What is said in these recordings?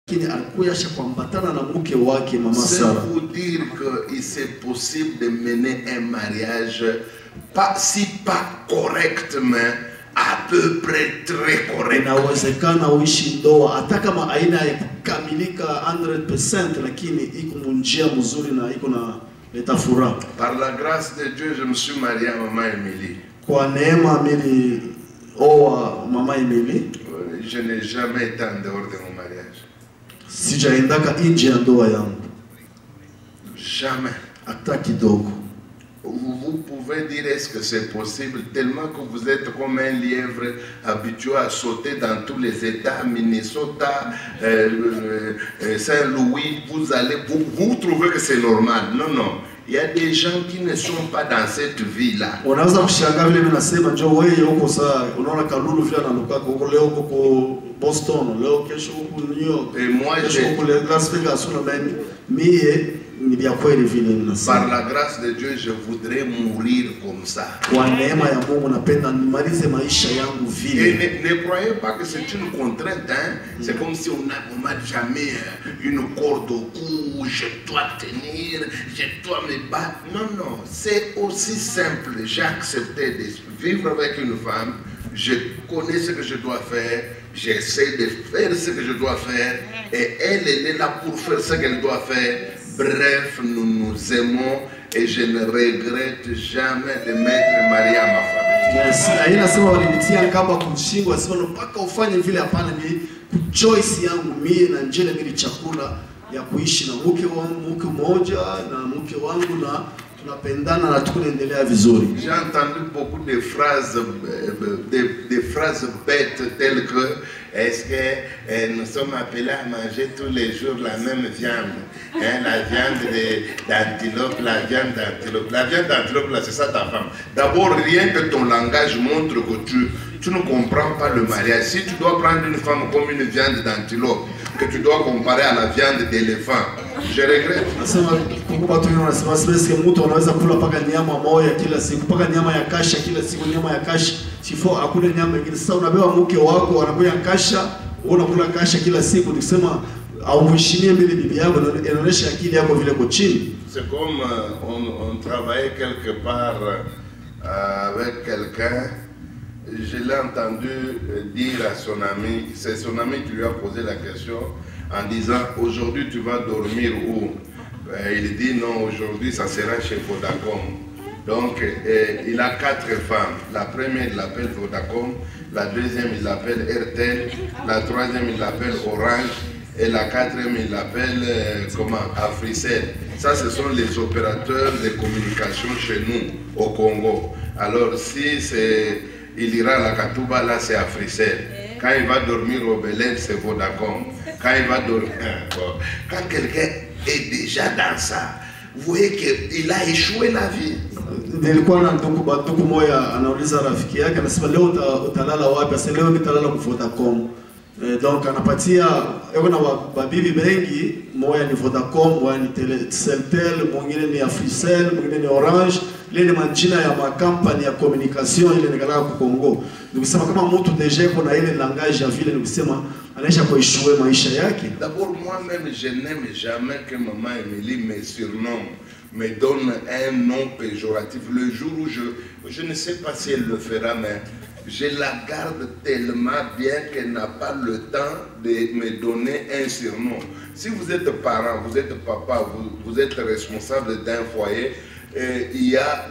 C'est pour dire que c'est possible de mener un mariage pas correctement, à peu près très correct. Inawezekana uishi ndoa hata kama aina ya kukamilika 100%, lakini iko munjia mzuri na iko na leta furaha. Par la grâce de Dieu, je me suis marié à maman Émilie. Kwa neema mimi oa mama Émilie. Je n'ai jamais été en dehors de mon mariage. Sijaendaka nje ya ndoa yangu. Jamais. Hata kidogo. Vous pouvez dire est-ce que c'est possible tellement que vous êtes comme un lièvre habitué à sauter dans tous les États, Minnesota, Saint-Louis, vous trouvez que c'est normal. Non, non. Il y a des gens qui ne sont pas dans cette vie-là. Unaweza kushangaa vile mimi nasema njoo wewe huko saa unaona kalulu vile analuka huko leo huko Boston, leo kesho huko New York. Et moi je Las Vegas na mimi ni vya kweli vile ninasema. Par la grâce de Dieu, je voudrais mourir comme ça. Kwa neema ya Mungu napenda nimalize maisha yangu vile. Et ne croyez pas que c'est une contrainte, hein? C'est comme si on m'a jamais une corde au cou, je dois tenir, je dois me battre. Non, non, c'est aussi simple. J'ai accepté de vivre avec une femme, je connais ce que je dois faire, j'essaie de faire ce que je dois faire, et elle est là pour faire ce qu'elle doit faire. Bref, nous nous aimons et je ne regrette jamais de m'être marié à ma femme. Yes, aina sema walinitia kama kushingwa sema mpaka ufanye vile, hapana, ni choice yangu mimi na njele mimi chakula ya kuishi na mke wangu, mke mmoja na mke wangu, na tunapendana na tunaendelea vizuri. J'ai entendu beaucoup de phrases bêtes telles que est-ce que nous sommes appelés à manger tous les jours la même viande, hein, la viande d'antilope, la viande d'antilope. La viande d'antilope, là, c'est ça ta femme. D'abord, rien que ton langage montre que tu ne comprends pas le mariage. Si tu dois prendre une femme comme une viande d'antilope, que tu dois comparer à la viande d'éléphant, je regrette. Nasema kumbuka tu unasema sisi mtu anaweza kula paka nyama moja kila siku, paka nyama ya kasha kila siku, nyama ya kasha sifo hakuna nyama nyingine. Sasa unabeba mke wako anakuja kasha, unakula kasha kila siku, nikisema au mheshimie mbele bibi yako, inaonyesha akili yako vile kwa chini. C'est comme on travaillait quelque part avec quelqu'un. Je l'ai entendu dire à son ami, c'est son ami qui lui a posé la question en disant aujourd'hui tu vas dormir où? Il dit non, aujourd'hui ça sera chez Vodacom. Donc il a 4 femmes. La première il l'appelle Vodacom, la deuxième il l'appelle RTL, la troisième il l'appelle Orange et la quatrième il l'appelle Africell. Ça ce sont les opérateurs de communication chez nous au Congo. Alors si il ira à la Katouba, là c'est Africell. Quand il va dormir au Belen, c'est Vodacom. Quand il va dormir, quand quelqu'un est déjà dans ça, vous voyez qu'il a échoué la vie. Nilikuwa na ndugu moja anauliza rafiki yake, anasema leo utalala wapi? Sasa leo nitalala kwa Vodacom. Donc anapatia yeye na babibi bengi, moja ni Vodacom, moja ni Celtel, mwingine ni Africell, mwingine ni Orange. Ile ni majina ya makampani ya communication ile nikala ku Kongo. Nikisema kama mtu deja iko na ile langage ya vile, nikisema anaisha kuishue maisha yake. D'abord moi-même je n'aime jamais que maman Émilie me surnomme, me donne un nom péjoratif. Le jour où je ne sais pas si elle le fera, mais je la garde tellement bien qu'elle n'a pas le temps de me donner un surnom. Si vous êtes parent, vous êtes papa, vous êtes responsable d'un foyer, il y a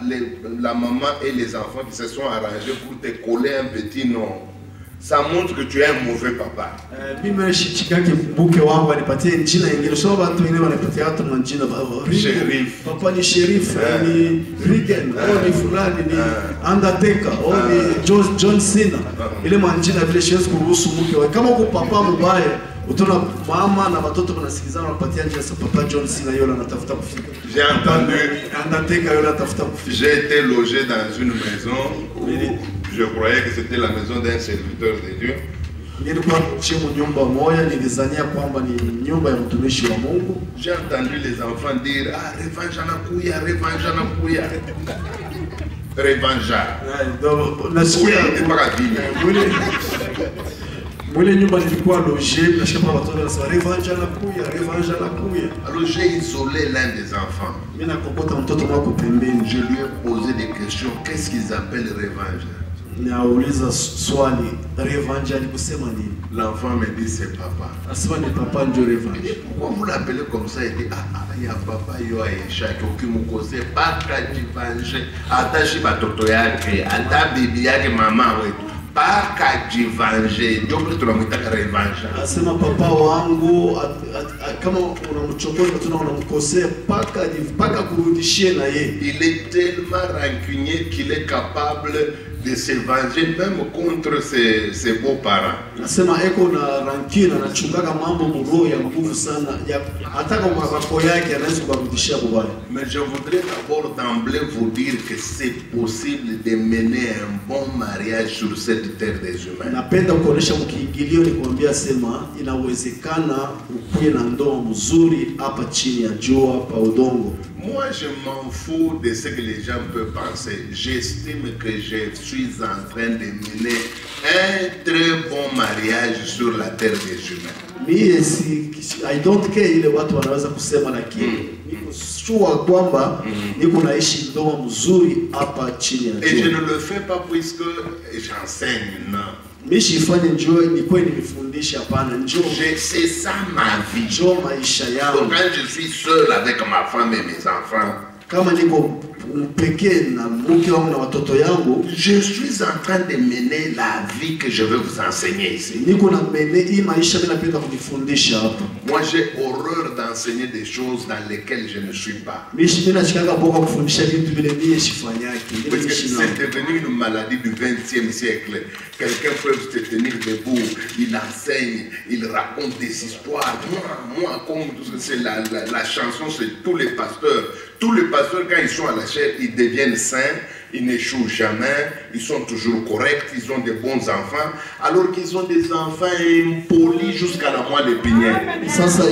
la maman et les enfants qui se sont arrangés pour te coller un petit nom. Ça montre que tu es un mauvais papa. Mimi nishikaki mke wangu anipatie jina ingine, sababu watu wengine wanapatia watu majina Sheriff. Papa ni Sheriff, ni Regan, au ni fulani ni Undertaker, au ni John Cena. Ile majina vile siwezi kuruhusu mke wangu. Kama uko papa mbaya, utaona mama na watoto wanasikizana wanapatia jina sa papa John Cena, yule anatafuta kufika. J'ai entendu Undertaker, yule anatafuta kufika. J'ai été logé dans une maison où je croyais que c'était la maison d'un serviteur de Dieu. J'ai entendu les enfants dire ah revanche anakuya, revanche anakuya. Revanche. Mwile nyumba nilikuwa loge, nashika watu wanasema revenge anakuya. Alors j'ai isolé l'un des enfants. Mimi nakokota mtoto wako pembeni. Je lui ai posé des questions. Qu'est-ce qu'ils appellent revenge? Nauliza swali, revenge ni kusema nini? L'enfant me dit c'est papa. Asema ni papa ndio revenge. Pourquoi vous l'appelez comme ça? Il dit il y a papa yo aisha ukimukose paka jivange atashi batoto yake ata bibi yake mama wetu paka jivange ndio tunamwita revenge. Asema papa wangu kama unamchokoza unamkosea paka kurudishie na yeye. Il est tellement rancunier qu'il est capable de se venger même contre ses beaux-parents. Nasema eko na rancune anachungaga mambo mroho ya nguvu sana hata kama bako yake anaweza kurudishia kubaya. Mais je voudrais d'abord d'emblée vous dire que c'est possible de mener un bon mariage sur cette terre des humains. Napenda kuonesha mkiingilio ni kuambia sema inawezekana ukuwe na ndoa mzuri hapa chini ya jua hapa udongo. Moi, je m'en fous de ce que les gens peuvent penser. J'estime que je suis en train de mener un très bon mariage sur la terre des humains. I don't care ile watu wanaweza kusema, lakini niko sure kwamba niko naishi ndoa mzuri hapa chini ya jua. Et je ne le fais pas puisque j'enseigne, non. Mishifanye njoo ni kweli nifundisha hapana njoo. C'est ça ma vie. Njoo maisha yangu. Donc quand je suis seul avec ma femme et mes enfants, kama niko pekee na mke wangu na watoto yangu, je suis en train de mener la vie que je veux vous enseigner ici. Niko na mene hii maisha mimi napenda kufundisha hapa. Moi j'ai horreur d'enseigner des choses dans lesquelles je ne suis pas. Mimi nashikanga boka kufundisha vitu vile mimi sifanyaki. Parce que c'est devenu une maladie du 20e siècle. Quelqu'un peut se tenir debout, il enseigne, il raconte des histoires. Moi comme c'est la chanson, c'est tous les pasteurs. Tous les pasteurs, quand ils sont à la chair, ils deviennent saints, ils n'échouent jamais, ils sont toujours corrects, ils ont des bons enfants, alors qu'ils ont des enfants impolis jusqu'à la moelle épinière. Sasa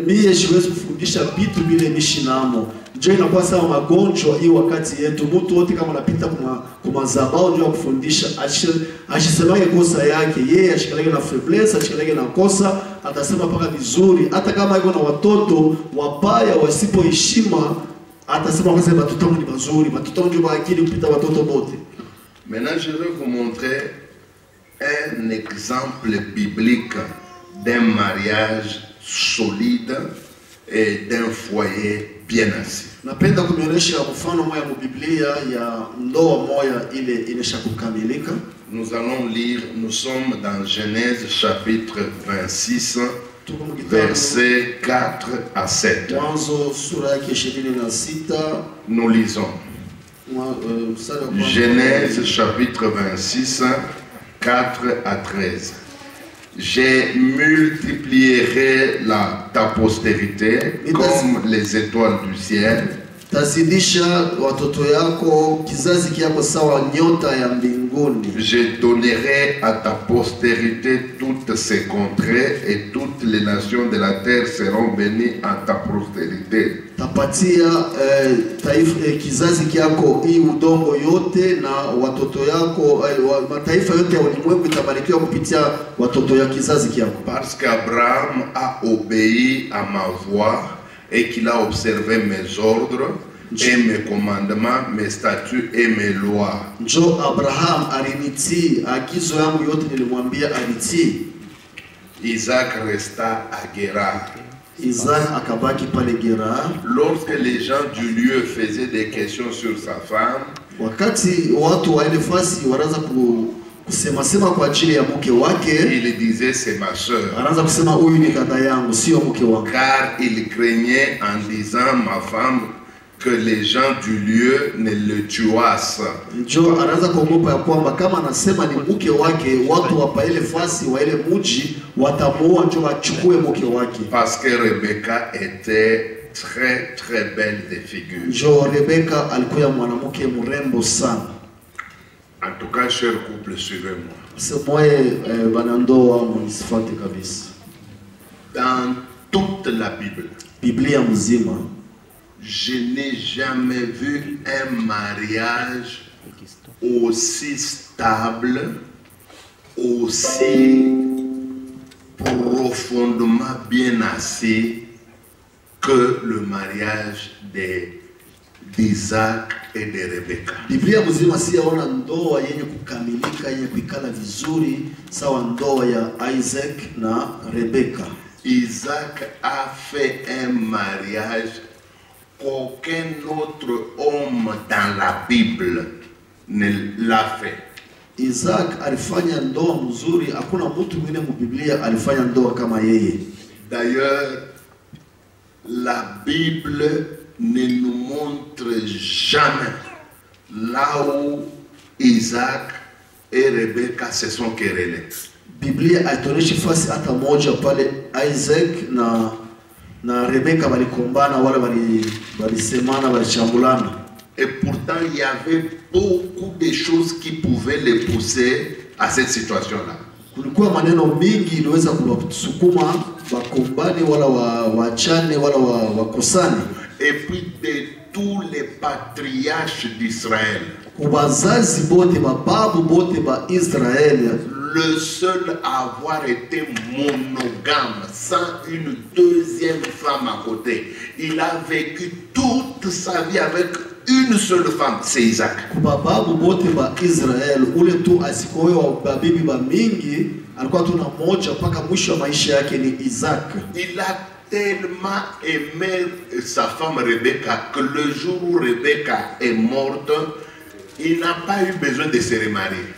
mie siwezi kufundisha vitu vile mishinamo. Ndio inakuwa sawa magonjwa hii wakati yetu. Mtu wote kama anapita kwa mazabao ndio kufundisha ashisemage kosa yake. Yeye ashikalege na faiblesse, ashikalege na kosa, atasema paka vizuri. Hata kama yuko na watoto wabaya wasipoheshima, atasema kwa sababu watoto ni mazuri, watoto ndio akili kupita watoto wote. Maintenant je vais vous montrer un exemple biblique d'un mariage solide et d'un foyer bien assis. Napenda kuonyesha mfano moja mu Biblia ya ndoa moja ile imeshakukamilika. Nous allons lire, nous sommes dans Genèse chapitre 26 versets 4 à 7. Mwanzo sura yake 26. Nous lisons. Genèse chapitre 26 4 à 13. Je multiplierai ta postérité comme les étoiles du ciel. Tazidisha watoto yako kizazi kyako sawa nyota ya mbinguni. Je donnerai à ta postérité toutes ces contrées et toutes les nations de la terre seront bénies en ta postérité. Tapatia kizazi kyako hii udongo yote na watoto yako mataifa yote ya ulimwengu itabarikiwa kupitia watoto ya kizazi kyako. Parce qu'Abraham a obéi à ma voix et qu'il a observé mes ordres et mes commandements, mes statuts et mes lois. Njo Abraham alinitii agizo yangu yote nilimwambia alitii. Isaac resta à Guérar. Isaac akabaki pale Gerar. Lorsque les gens du lieu faisaient des questions sur sa femme, wakati watu wa ile fasi wanaanza kusema kwa ajili ya mke wake, il disait c'est ma sœur. Anaanza kusema huyu ni dada yangu, sio mke wangu. Car il craignait en disant ma femme que les gens du lieu ne le tuassent. Njo anaanza kuogopa ya kwamba kama anasema ni mke wake, watu wa ile fasi wa ile mji watamuua, njo wachukue mke wake. Parce que Rebecca était très très belle de figure. Njo Rebecca alikuwa mwanamke mrembo sana. En tout cas, cher couple, suivez-moi. Semoye banandoa mnisifate kabisa. Dans toute la Bible, Biblia mzima, je n'ai jamais vu un mariage aussi stable, aussi profondément bien assez que le mariage d'Isaac et de Rebecca. Biblia mzima siyaona ndoa yenye kukamilika yenye kuikala vizuri sawa ndoa ya Isaac na Rebecca. Isaac a fait un mariage qu'aucun autre homme dans la Bible ne l'a fait. Isaac alifanya ndoa mzuri, hakuna mtu mwingine mu Biblia alifanya ndoa kama yeye. D'ailleurs, la Bible ne nous montre jamais là où Isaac et Rebecca se sont querellés. Biblia haitoneshi fasi hata moja pale Isaac na Rebecca walikombana wala walisemana walichambulana. Et pourtant, il y avait beaucoup de choses qui pouvaient les pousser à cette situation-là. Kulikuwa maneno mingi iliweza kuwasukuma wakombane wala waachane wala wakosane. Et puis de tous les patriarches d'Israël, kubazazi bote bababu bote ba Israël, le seul à avoir été monogame sans une deuxième femme à côté, il a vécu toute sa vie avec une seule femme, c'est Isaac. Kubababu bote ba Israël, ule tu asikoe wa babibi ba mingi, alikuwa tu na moja mpaka mwisho wa maisha yake ni Isaac. Il a tellement aimé sa femme Rebecca que le jour où Rebecca est morte, il n'a pas eu besoin de se remarier.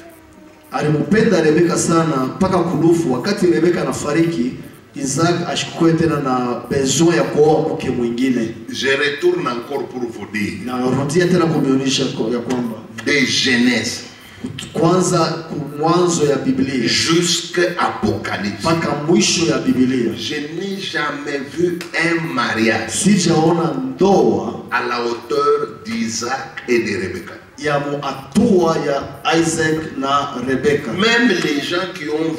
Alimpenda Rebecca sana mpaka kudufu. Wakati Rebecca anafariki, Isaac ashikwe tena na besoin ya kuoa mke mwingine. Je retourne encore pour vous dire. Na rudia tena kumionyesha ya kwamba de Genèse kwanza mwanzo ya Biblia jusqu'à Apocalypse, mpaka mwisho ya Biblia, je n'ai jamais vu un mariage sijaona ndoa à la hauteur d'Isaac et de Rebecca. ya muatua ya Isaac na Rebecca. Même les gens qui ont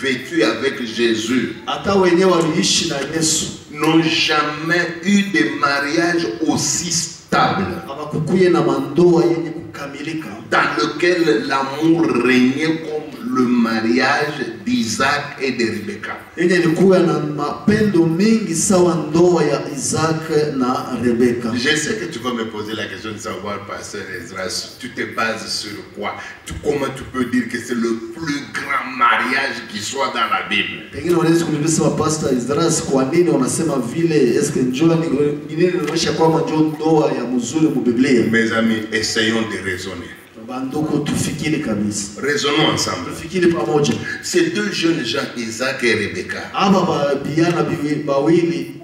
vécu avec Jésus hata wenyewe waliishi na Yesu n'ont jamais eu de mariage aussi stable, abakukuye na mandoa yenye kukamilika, dans lequel l'amour régnait comme le mariage d'Isaac et de Rebecca. yenye ilikuwa na mapendo mingi sawa ndoa ya Isaac na Rebecca. Je sais que tu vas me poser la question de savoir, pasteur Ezra, tu te bases sur quoi? Comment tu peux dire que c'est le plus grand mariage qui soit dans la Bible? Pengine unaweza kuniuliza pastor Ezra, kwa nini unasema vile? Eske njoo ni nini inaonyesha kwamba njoo ndoa ya mzuri mu Biblia? Mes amis, essayons de raisonner. Banduku tufikiri kabisa. Raisonnons ensemble. Tufikiri pamoja. Ces deux jeunes gens, Isaac et Rebecca, Aba biana bawili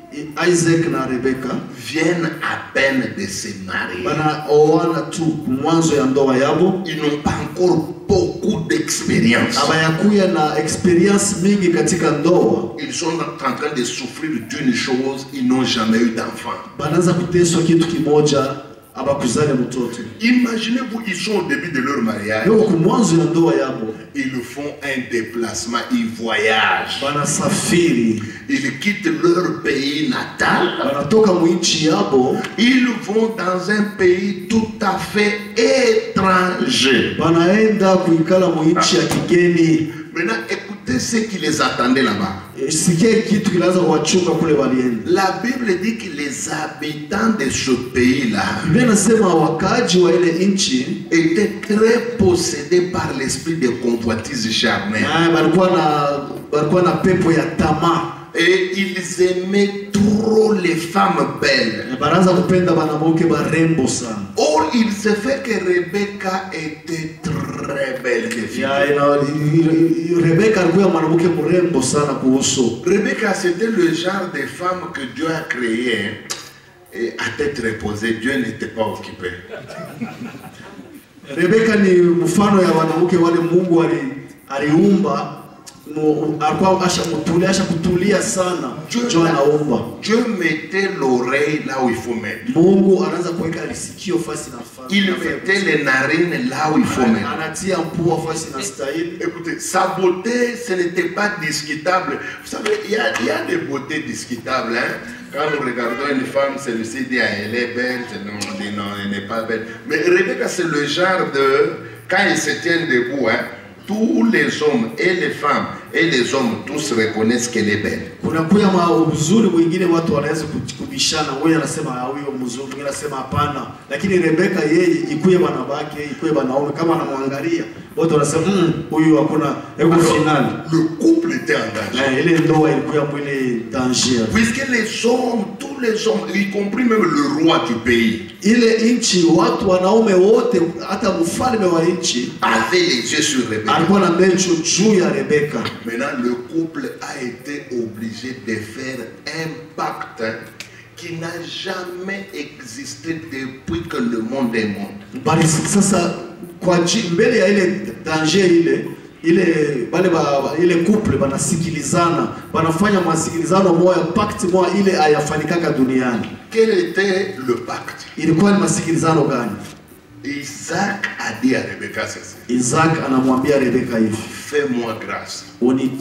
Isaac na Rebecca viennent à peine de se marier. bana oana tu mwanzo ya ndoa yabo. Ils n'ont pas encore beaucoup d'expérience. Abayakuya na experience mingi katika ndoa. Ils sont en train de souffrir d'une chose, ils n'ont jamais eu d'enfant. Banaanza kuteswa kitu kimoja, abakuzale mtoto. Imaginez-vous, ils sont au début de leur mariage. Leo kumwanzo ya ndoa yabo, Ils font un déplacement, ils voyagent. banasafiri, Ils quittent leur pays natal. banatoka mwinchi yabo, Ils vont dans un pays tout à fait étranger. banaenda kuikala mwinchi ya kigeni. Maintenant, écoutez ce qui les attendait là-bas. Sikia kitu kinaanza kuwachunga kule walienda. La Bible dit que les habitants de ce pays-là Biblia inasema wakaaji wa ile nchi étaient très possédés par l'esprit de convoitise charnelle. balikuwa na pepo ya tamaa. Et ils aimaient trop les femmes belles. Banaanza kupenda banamuke barembo sana. Or, il se fait que Rebecca était très belle de fille. Rebecca alikuwa mwanamke mrembo sana kuhusu. Rebecca, c'était le genre de femme que Dieu a créé et à tête reposée. Dieu n'était pas occupé. Rebecca ni mfano ya wanawake wale Mungu aliumba, alikuwa asha kutulia sana. Dieu mettait l'oreille là où il faut mettre. Mungu anaanza kuweka lisikio fasi na fasi. Il mettait les narines là où il faut mettre. Anatia mpua fasi na stahili. Écoutez, sa beauté, ce n'était pas discutable. Vous savez, il y a des beautés discutables. Hein? Quand nous regardons une femme, celle-ci dit elle est belle, on dit non, elle n'est pas belle. Mais Rebecca, c'est le genre de... Quand il se tient debout, hein, tous les hommes et les femmes et les hommes tous reconnaissent qu'elle est belle. Kuna kuya uzuri mwingine watu wanaweza kubishana, wewe anasema huyo mzuri, mwingine anasema hapana. Lakini Rebeka yeye ikuye bana bake, ikuye banaume kama anamwangalia, wote wanasema huyu hakuna hebu finali. Le couple était en danger. Ile ndoa ilikuwa mwile danger. Puisque les hommes, tous les hommes, y compris même le roi du pays, ile nchi watu wanaume wote hata mfalme wa nchi avait les yeux sur Rebecca. alikuwa na macho juu ya Rebeka. Maintenant, le couple a été obligé de faire un pacte qui n'a jamais existé depuis que le monde est monde. Bali sasa kwa mbele ya ile danger ile couple banasikilizana, banafanya masikilizano moja, pacte moja ile hayafanikaka duniani. Quel était le pacte? Ilikuwa ni masikilizano gani? Isaac a dit à Rebecca ceci. Isaac anamwambia Rebeka hivi, fais-moi grâce.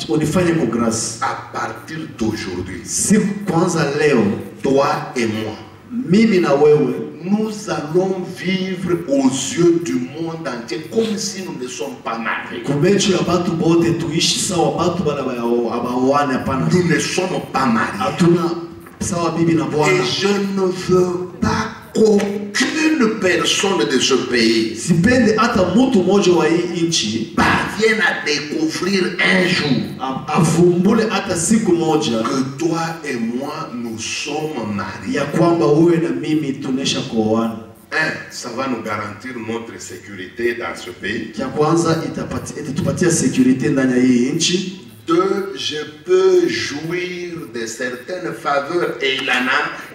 Unifanye kwa grâce. À partir d'aujourd'hui, siku kwanza leo, toi et moi, mimi na wewe, nous allons vivre aux yeux du monde entier comme si nous ne sommes pas mariés. Kumecho ya batu bote tuishi sawa batu bana abaoane hapana. Nous ne sommes pas mariés. Hatuna sawa bibi na bwana. Et je ne veux pas qu'aucune personne de ce pays sipende hata mtu mmoja wa hii nchi parvienne à découvrir un jour avumbule hata siku moja que toi et moi nous sommes mariés. Ya kwamba wewe na mimi tunesha kuoana. Ça va nous garantir notre sécurité dans ce pays. Ya kwanza itatupatia sécurité ndani ya hii nchi. Deux, je peux jouir de certaines faveurs et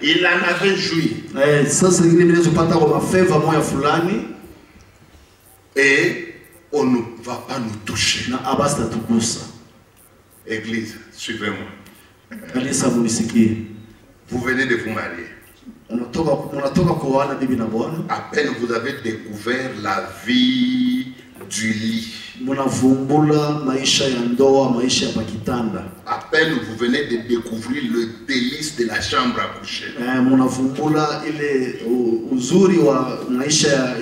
il en avait joui. Sasa ingine mimi napata kwa favor moja fulani et on ne va pas nous toucher. Na abasta tukusa. Église, suivez-moi. Kanisa munisikie. Vous venez de vous marier. Unatoka kuoana bibi na bwana. À peine vous avez découvert la vie du lit. Munavumbula maisha ya ndoa, maisha ya pakitanda. À peine vous venez de découvrir le délice de la chambre à coucher. Munavumbula ile uzuri wa maisha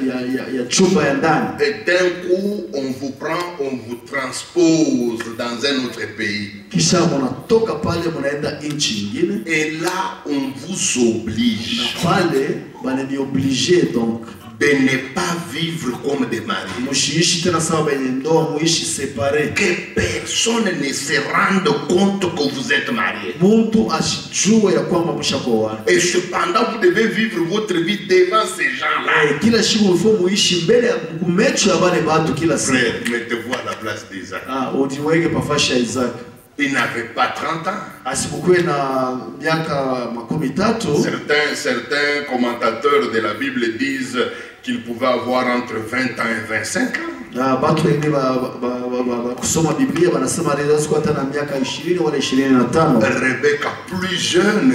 ya chumba ya ndani. Et d'un coup, on vous prend, on vous transpose dans un autre pays. Kisha munatoka pale munaenda nchi nyingine. Et là, on vous oblige. Na pale banani obligé donc de ne pas vivre comme des maris. Que personne ne se rende compte que vous êtes mariés. Et cependant, vous devez vivre votre vie devant ces gens-là. Frère, mettez-vous à la place d'Isaac. Il n'avait pas 30 ans. Certains commentateurs de la Bible disent qu'il pouvait avoir entre 20 ans et 25 ans. Rebecca plus jeune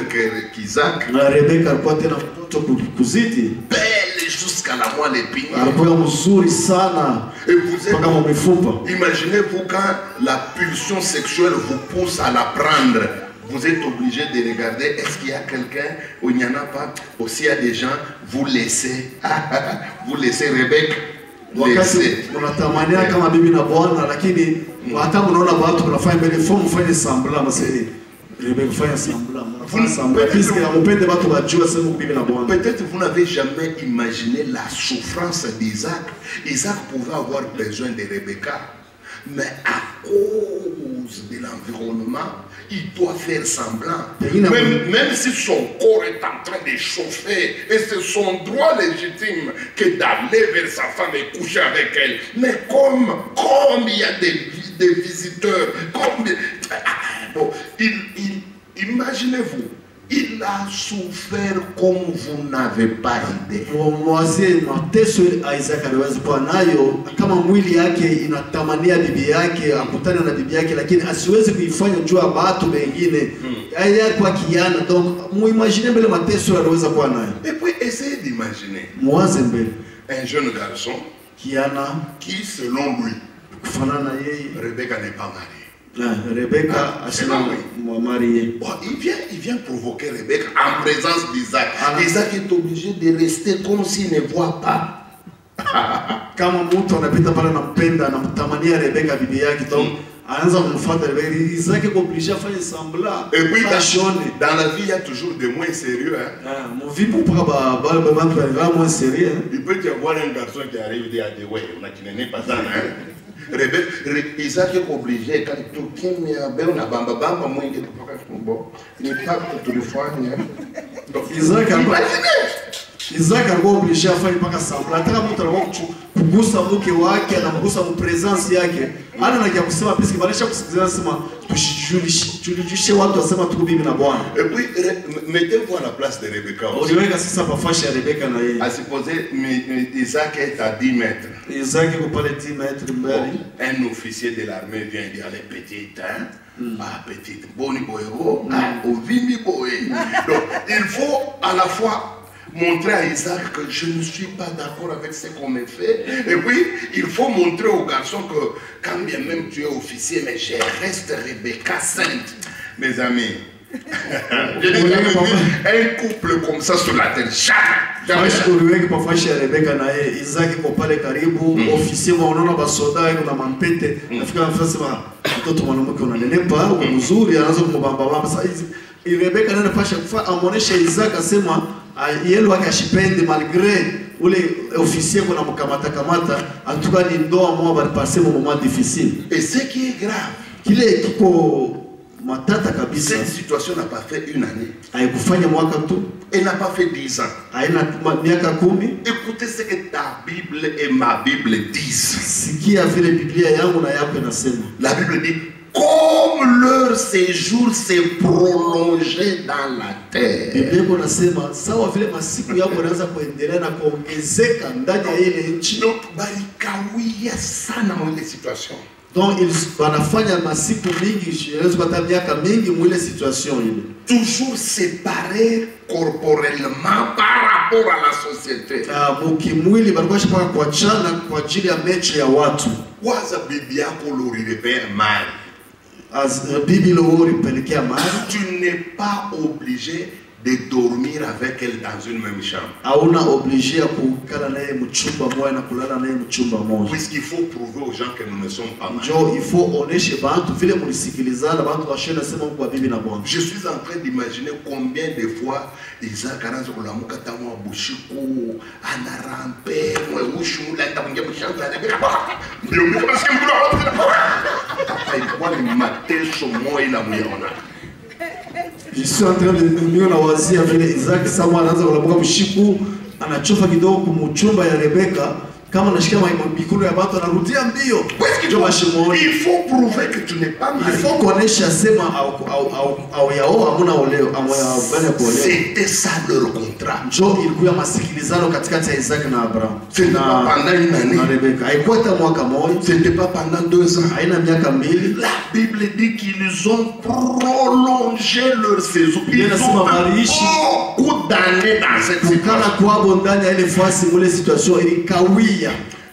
qu'Isaac. Belle jusqu'à la moelle épinière. Et vous êtes, imaginez-vous quand la pulsion sexuelle vous pousse à la prendre. Vous êtes obligé de regarder, est-ce qu'il y a quelqu'un ou il n'y en a pas? Aussi il y a des gens, vous laissez. Vous laissez Rebecca. Laissez. Peut-être vous n'avez jamais imaginé la souffrance d'Isaac. Isaac pouvait avoir besoin de Rebecca. Mais à cause de l'environnement, il doit faire semblant. Même si son corps est en train de chauffer, et c'est son droit légitime que d'aller vers sa femme et coucher avec elle. Mais comme il y a des visiteurs, imaginez-vous. Il a souffert comme vous n'avez pas idée. Mateso Isaac aliweza kuwa nayo kama mwili yake inatamania bibi yake akutane na bibi yake, lakini asiwezi kuifanya juu ya watu wengine. Yeye kwa kiana, donc muimagine mbele mateso aliweza kuwa nayo. Et puis essayez d'imaginer. Muanze mbele. Un jeune garçon kiana qui selon lui, kufanana yeye, Rebecca n'est pas mariée. Rebecca il vient provoquer Rebecca en présence d'Isaac. Isaac est obligé de rester comme s'il ne voit pas. kama mtu anapita pale anampenda anamtamania Rebeka bibi yake donc anaanza kumfuata Rebeka, Isaac est obligé à faire semblant. Et puis dans la vie il y a toujours des moins sérieux hein. Mon vie pour pas moins sérieux. Il peut y avoir un garçon qui arrive et dit ouais, on a qui n'est pas ça hein. Isaac est obligé quand tu kimia bero na bamba bamba mwingi bon ni pas tout le fois donc Isaac alikuwa obligé afanye mpaka sambla. Hata kama mtu alikuwa kugusa mke wake na kugusa presence yake, hana na kusema piski banisha kusikiliza sema tujulishe watu wasema tuko bibi na bwana. Et puis mettez-vous à la place de Rebecca. Uliweka sasa pafashi ya Rebecca na yeye. À supposer Isaac est à 10 mètres. Isaac est pas les 10 mètres mbali. Un officier de l'armée vient dire allez petite hein. Ah petite boni boyero, ah ovimi boy. Donc il faut à la fois montrer à Isaac que je ne suis pas d'accord avec ce qu'on me fait. Et puis, il faut montrer au garçon que quand bien même tu es officier, mais je reste Rebecca sainte. Mes amis, je n'ai jamais vu un couple comme ça sur la terre. Jamais. Rebecca na Isaac ko pale karibu officier waona basoda yuko na mampete nafika nafasi ba mtoto mwanamke unanenepa uko mzuri anaanza kumbamba baba sasa Rebecca ndio anapasha kufa amonesha Isaac asema yeye wake ashipende malgré ule officier kuna mkamata kamata en tout cas ni ndoa moja bali passer un moment difficile. Et ce qui est grave, kile kiko matata kabisa. Cette situation n'a pas fait une année. Haikufanya mwaka tu. Elle n'a pas fait 10 ans. Haina miaka 10. Écoutez ce que ta Bible et ma Bible disent. Sikia vile Biblia yangu na yako inasema. La Bible dit comme leur séjour s'est prolongé dans la terre. Biblia inasema sawa vile masiku yako yanaanza kuendelea na kuongezeka ndani ya ile nchi. Donc barikawia sana mwile situation. Donc ils wanafanya masiku mingi, inaweza kupata miaka mingi mwile situation ile. Toujours séparés corporellement par rapport à la société. Mukimwili balikuwa shapaka kuachana kwa ajili ya mechi ya watu. Waza bibi yako loripea mali. Bibi lori pelekea mali. Tu n'es pas obligé de dormir avec elle dans une même chambre. Hauna obligé ya kukala naye mchumba moja na kulala naye mchumba moja. Puisqu'il faut prouver aux gens que nous ne sommes pas mariés. Jo, il faut oneshe bantu vile mulisikilizana bantu washena sema kwa bibi na bwana. Je suis en train d'imaginer combien de fois Isaac anaanza kulamuka tamu wa bushiku anarampe mweushi mulanda kungia mshamba ndio kama sikia mkula ilikuwa ni mateso moja na muona. Je suis en train de nous nawazia vile Isaac sama anaanza kulamuka bushiku anachofa kidogo kumuchumba ya Rebecca kama anashika mikono ya watu anarudia mbio. Il faut prouver que tu n'es pas marié. Il faut kuonesha sema au yao hamuna oleo bana kuolewa. C'était ça leur contrat. Jo ilikuwa masikilizano katikati ya Isaac na Abraham. C'était pas pendant une année. Na Rebecca. Haikuwa hata mwaka mmoja. C'était pas pendant 2 ans. Haina miaka mbili. La Bible dit qu'ils ont prolongé leur séjour. Ils ont beaucoup d'années dans cette situation.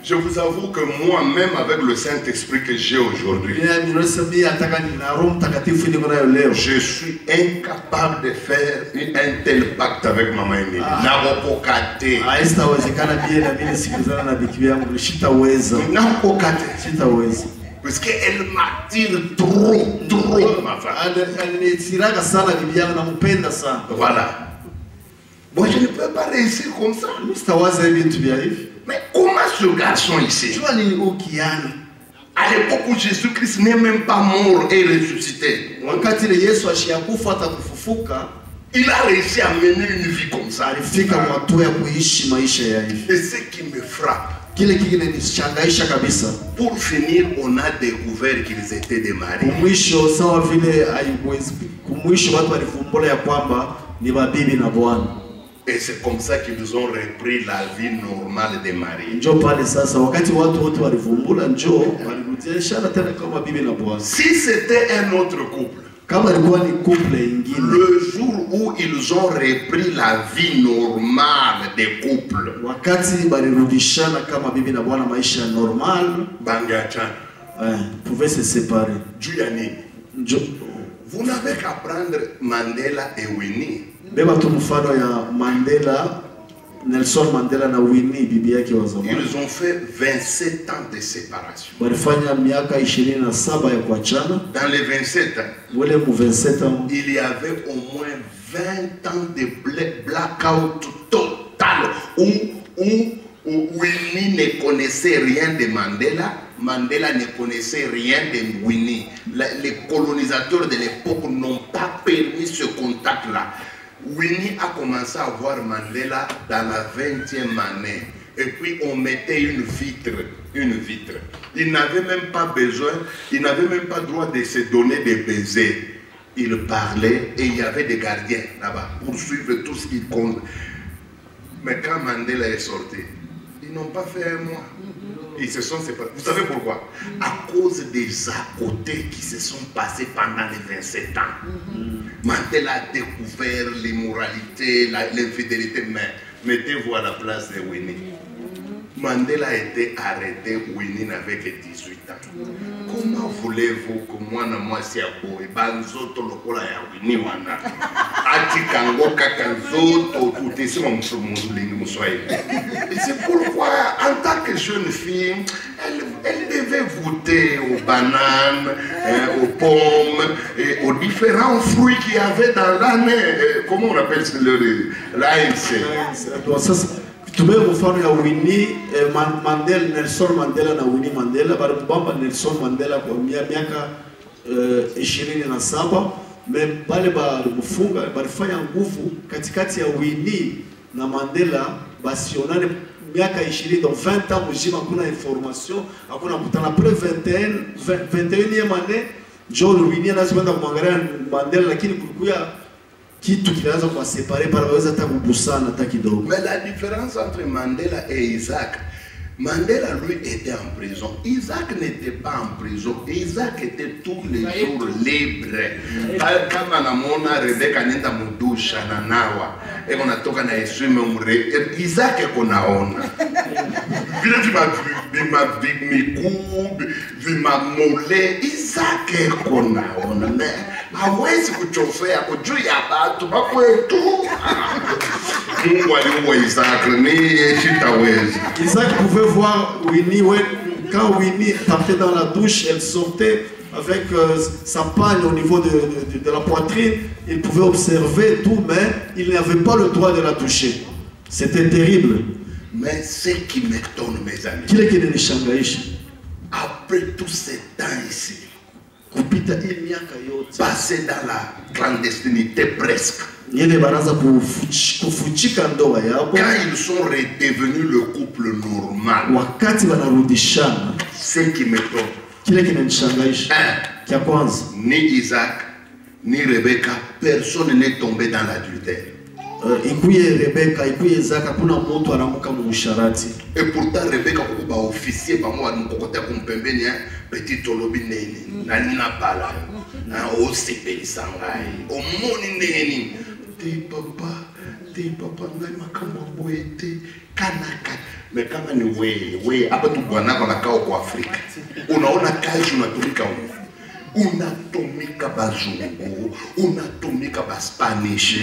Je vous avoue que moi-même, avec le Saint-Esprit que j'ai aujourd'hui, je suis incapable de faire un tel pacte avec Maman Émilie. Parce qu'elle m'attire trop, ma femme. Voilà. Bon, je ne peux pas réussir comme ça. Mais comment ce garçon ici, à l'époque où Jésus-Christ n'est même pas mort et ressuscité, il a réussi à mener une vie comme ça. Et ce qui me frappe, pour finir, on a découvert qu'ils étaient des maris. Et c'est comme ça qu'ils ont repris la vie normale des maris. Si c'était un autre couple, le jour où ils ont repris la vie normale des couples, pouvaient se séparer. Vous n'avez qu'à prendre Mandela et Winnie. Beba tu mfano ya Mandela Nelson Mandela na Winnie bibi yake wa zamani. Ils ont fait 27 ans de séparation. Walifanya miaka 27 ya kuachana. Dans les 27 ans, Wale mu 27 ans, il y avait au moins 20 ans de blackout total où Winnie ne connaissait rien de Mandela. Mandela ne connaissait rien de Winnie. Les colonisateurs de l'époque n'ont pas permis ce contact-là. Winnie a commencé à voir Mandela dans la 20e année. Et puis on mettait une vitre. Il n'avait même pas besoin, il n'avait même pas droit de se donner des baisers. Il parlait et il y avait des gardiens là-bas pour suivre tout ce qu'il compte. Mais quand Mandela est sorti, ils n'ont pas fait un mois. Ils se sont séparés. Vous savez pourquoi? À cause des à-côtés qui se sont passés pendant les 27 ans. Mandela a découvert l'immoralité, l'infidélité. Mais mettez-vous à la place de Winnie. Mandela a été arrêté, Winnie n'avait que 18 ans. Comment voulez-vous que moi, si à boy, banzoto lokola ya Winnie wana, ati kango kakanzoto, tout ici mon moussoï. Et c'est pourquoi, en tant que jeune fille, elle devait goûter aux bananes, aux pommes, et aux différents fruits qu'il y avait dans l'année. Comment on appelle ça? L'ANC. Tube mfano ya Winnie Mandela, Nelson Mandela na Winnie Mandela, bali Nelson Mandela kwa miaka 27, bale balimufunga balifanya nguvu katikati ya Winnie na Mandela basionane miaka 20, donc 20 ans mzima, kuna information, hakuna mkutana. Après 21e année John Winnie anaanza kumwangalia Mandela, lakini kulikuwa kitu kilianza kwa séparer par waweza hata kubusana hata kidogo. Mais la différence entre Mandela et Isaac, Mandela lui était en prison. Isaac n'était pas en prison. Isaac était tous les jours libre. Kama namona Rebecca nenda mudusha na nawa, eko natoka na Yesu memure. Isaac eko naona. Vile vima mole, Isaac eko naona. Hawezi kuchofea kujuu ya batu bakwetu. Mungu aliuwa Isaac, ni chitawezi. Isaac pouvait voir Winnie, quand Winnie partait dans la douche, elle sortait avec sa pagne au niveau de la poitrine. Il pouvait observer tout, mais il n'avait pas le droit de la toucher. C'était terrible. Mais ce qui m'étonne, mes amis, Kile kinenishangaisha, après tout ce temps ici, kupita hii miaka yote, passé dans la clandestinité presque, yeye banaanza kufuchika ndoa yao. quand ils sont redevenus le couple normal, Wakati wanarudishana, ce qui m'étonne, kile kinenishangaisha kia kwanza, ni Isaac ni Rebecca, personne n'est tombé dans l'adultère. ikuye Rebecca, ikuye Isaac, hakuna mtu anamuka musharati. Et pourtant Rebecca kuba officier pamo amukokote kumpembeni petit tolobi neni na nina pala na osepeli sangai omoni neni te papa ngai makambo boete kanaka. Mais kama ni wewe hapa tu bwana kwa nakao kwa Afrika, unaona kazi unatumika huko, unatumika bazungu, unatumika baspanish,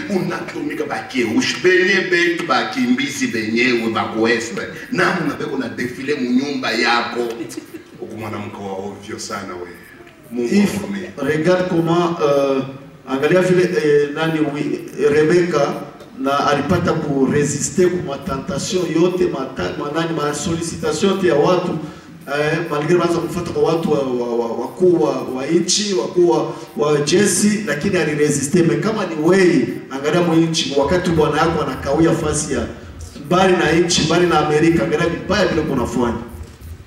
unatumika bakeush, benye betu bakimbizi benyewe bakweswe, na unabeko na defile munyumba yako. Uko mwanamke wa ovyo sana wewe. Mungu regarde comment angalia vile nani Rebecca na alipata ku résister kwa tentation yote, ma sollicitation ya watu malgré baza kufuata kwa watu wakuu wa nchi, wakuu wa jeshi, lakini aliresiste. Kama ni wewe, angalia mwinchi wakati bwana yako anakawia fasi ya bali na nchi, bali na Amerika, angalia vibaya vile kunafanya.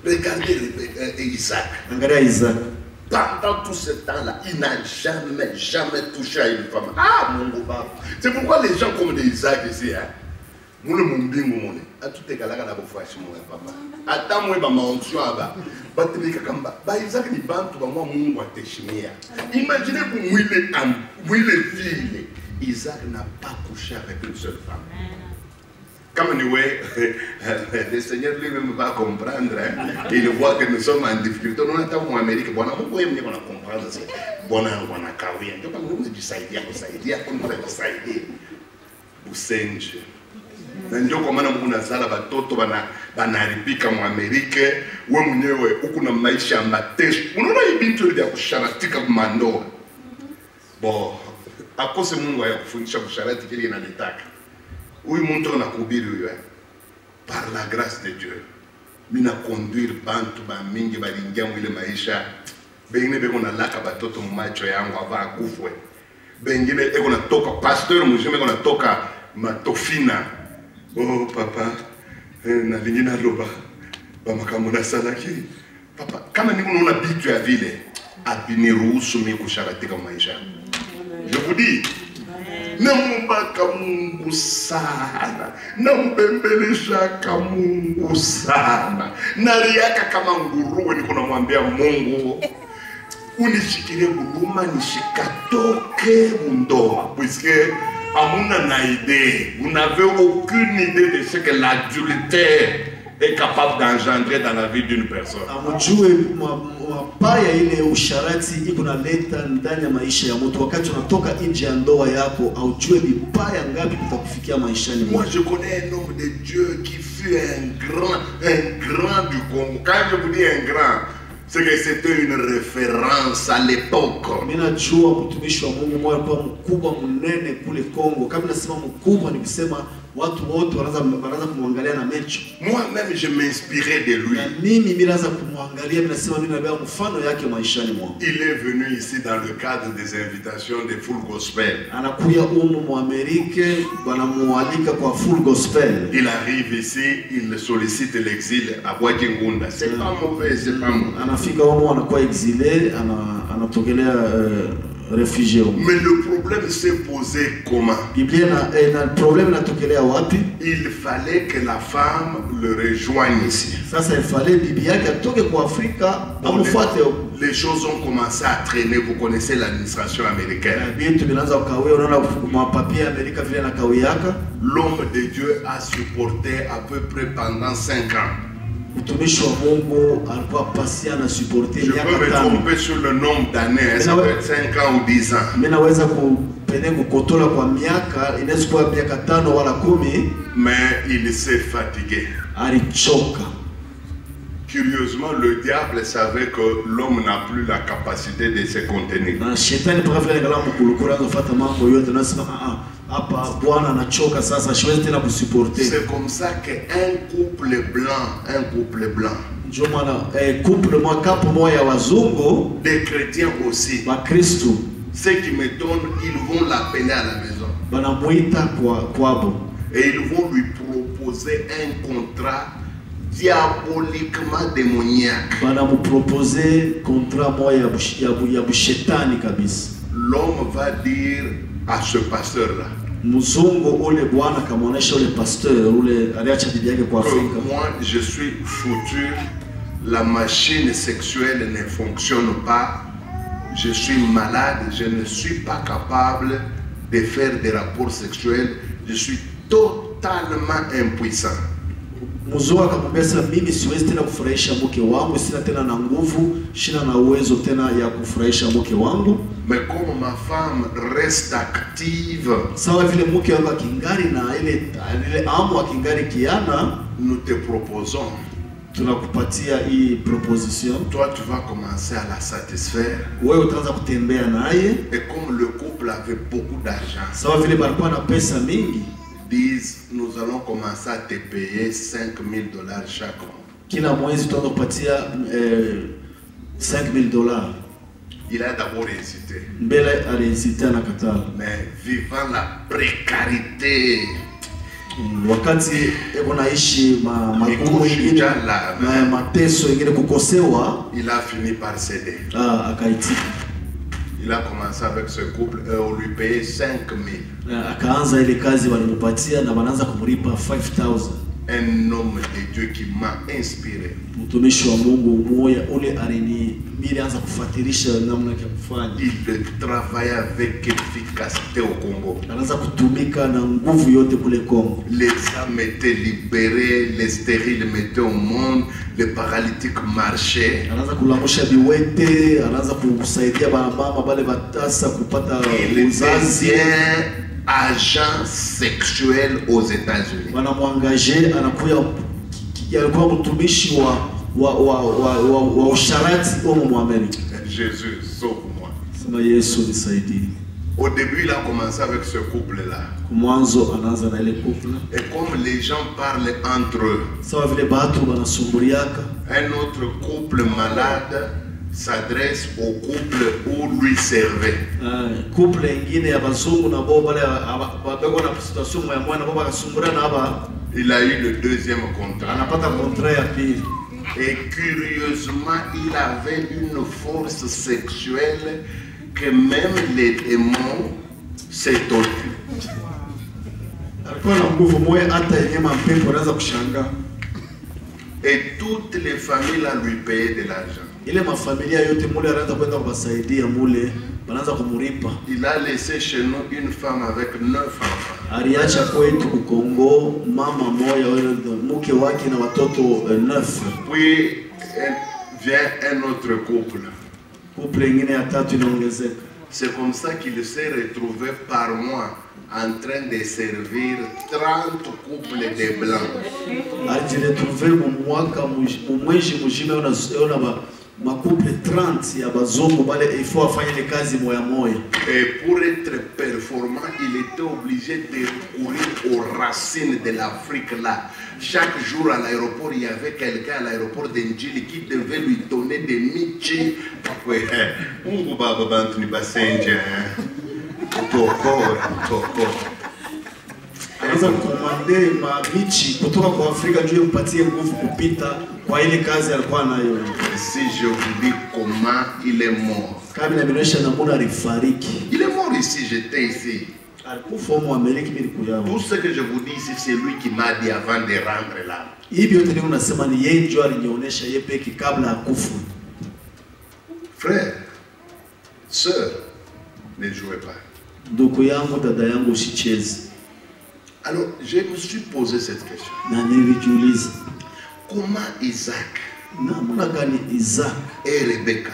Regardez Isaac. Angalia Isaac. Pendant tout ce temps-là, il n'a jamais touché à une femme. Ah, mon Baba. C'est pourquoi les gens comme des Isaac ici, nous le mombing, mon à tout égal, à la bouffache, mon papa. Attends, moi, ma mention à bas. Isaac ni bantu, moi, mon boîte chimia. Imaginez pour moi, les filles. Isaac n'a pas couché avec une seule femme. Comme nous, le Seigneur lui-même va comprendre. Il voit que nous sommes en difficulté. Nous sommes en Amérique. Bon, nous pouvons comprendre. Bon, on a carré. Donc, nous avons dit ça. Na ndio kwa maana Mungu nazala batoto banaribika mu Amerika, wewe mwenyewe uko na maisha ya mateso. Unaona hii bintu ile ya kusharatika kwa ndoa. Bo, akose Mungu ayakufundisha kusharati kile inalitaka. Huyu mtu anakuhubiri huyo. Par la grâce de Dieu. Mina conduire bantu ba mingi balingia mu ile maisha. Bengine beko na laka batoto mu macho yangu ava akufwe. Bengine eko natoka pasteur mujeme eko natoka matofina. Oh papa, na lingine aloba. Bamakambo na salaki. Papa, kama niko naona bitu ya vile, abiniruhusu mimi kusharatika maisha. Je vous dis, namumbaka Mungu sana, nambembeleshaka Mungu sana, nariaka kama nguruwe niko namwambia Mungu unishikilie buluma nishikatoke mundoa, puisque amuna na idée, vous n'avez aucune idée de ce que l'adultère est capable d'engendrer dans la vie d'une personne. Amujue mabaya ile usharati iko naleta ndani ya maisha ya mtu. Wakati unatoka nje ya ndoa yako, aujue vibaya ngapi kutakufikia maishani mwako. Moi je connais un homme de Dieu qui fut un grand du Congo. Quand je vous dis un grand, c'est que c'était une référence à l'époque. Mina jua mtumishi wa Mungu mmoja alikuwa mkubwa mnene kule Kongo. Kama nasema mkubwa ni kusema watu wote wanaanza kumwangalia na macho. Moi-même je m'inspirais de lui. Na mimi nilianza kumwangalia, mimi nasema mimi nabeba mfano yake maishani mwangu. Il est venu ici dans le cadre des invitations de Full Gospel. Anakuya mu Amerika, wanamualika kwa Full Gospel. Il arrive ici, il sollicite l'exil à Bwakingunda. C'est pas mauvais, c'est pas mauvais. Anafika huko anakuwa exilé, anatokelea réfugié. Mais le problème s'est posé comment? Biblia na problème natokelea wapi? Il fallait que la femme le rejoigne ici. Sasa il fallait bibi yake atoke kwa Afrika amfuate. Les choses ont commencé à traîner. Vous connaissez l'administration américaine. L'homme de Dieu a supporté à peu près pendant 5 ans. Je peux me tromper sur le nombre d'années, ça peut être 5 ans ou 10 ans. Mais il s'est fatigué. Curieusement, le diable savait que l'homme n'a plus la capacité de se contenir. C'est comme ça qu'un couple blanc, des chrétiens aussi, ceux qui me donnent, ils vont l'appeler à la maison. Et ils vont lui proposer un contrat diaboliquement démoniaque. L'homme va dire à ce pasteur-là que moi je suis foutu, la machine sexuelle ne fonctionne pas, je suis malade, je ne suis pas capable de faire des rapports sexuels, je suis totalement impuissant. Muzoa akamwambia sasa mimi siwezi tena kufurahisha mke wangu, sina tena na nguvu, sina na uwezo tena ya kufurahisha mke wangu. Mais comme ma femme reste active, sawa vile mke wangu akingari na ile amu akingari kiana, nous te proposons, tunakupatia hii proposition. Toi tu vas commencer à la satisfaire. Wewe utaanza kutembea naye. Et comme le couple avait beaucoup d'argent, sawa vile balikuwa na pesa mingi, disent nous allons commencer à te payer $5,000 chaque mois. Kila mwezi tutakupatia $5,000. Il a d'abord hésité. Mbele alisita na katala. Mais vivant la précarité, wakati eko naishi magumu ingine na mateso ingine kukosewa, il a fini par céder. Akaitika. Il a commencé avec ce couple et on lui payait 5,000. Akaanza ile kazi walimpatia na wanaanza kumlipa 5,000. Un homme de Dieu qui m'a inspiré. Mtumishi wa Mungu mmoja ule nilianza kufuatilisha namna ya kufanya. Il travaillait avec efficacité au Congo. Anaanza kutumika na nguvu yote kule Congo. Les âmes étaient libérées, les stériles mettaient au monde, les paralytiques marchaient. Anaanza kulamusha biwete, anaanza kusaidia mama wale batasa kupata uzazi. agent sexuel aux États-Unis. Wanamwangaje anakuwa mtumishi wa usharati huko Amerika. Jésus, sauve-moi. Sema Yesu nisaidie. Au début, il a commencé avec ce couple-là. Mwanzo anaanza na ile couple. Et comme les gens parlent entre eux, sawa vile batu banasumbuliaka, un autre couple malade s'adresse au couple où lui servait. Couple ingine ya bazungu na bo bale babeko na situation ya mwana baba akasumbura na haba. Il a eu le deuxième contrat. Anapata contrat ya pili. Et curieusement, il avait une force sexuelle que même les démons s'étonnent. Et toutes les familles là lui payaient de l'argent. Il a laissé chez nous une femme avec 9 enfants. Puis vient un autre couple. C'est comme ça qu'il s'est retrouvé par mois en train de servir 30 couples de blancs. Et pour être performant, il était obligé de recourir aux racines de l'Afrique là. Chaque jour à l'aéroport, il y avait quelqu'un à l'aéroport d'Enjili qui devait lui donner des michi. Anaweza kukomande mabichi kutoka kwa Afrika juu mpatie nguvu kupita kwa ile kazi alikuwa nayo. Si je vous dis comment il est mort. Kama inaonyesha namna alifariki. Il est mort ici, j'étais ici. Alikufa mu Amerika nilikuwa. Tout ce que je vous dis ici, c'est lui qui m'a dit avant de rendre là. Hivi yote ndio unasema ni yeye ndio alinionyesha yeye peke kabla ya kufa. Frère, sœur, ne jouez pas. Ndugu yangu, dada yangu, usicheze. Alors, je me suis posé cette question. Comment Isaac et Rebecca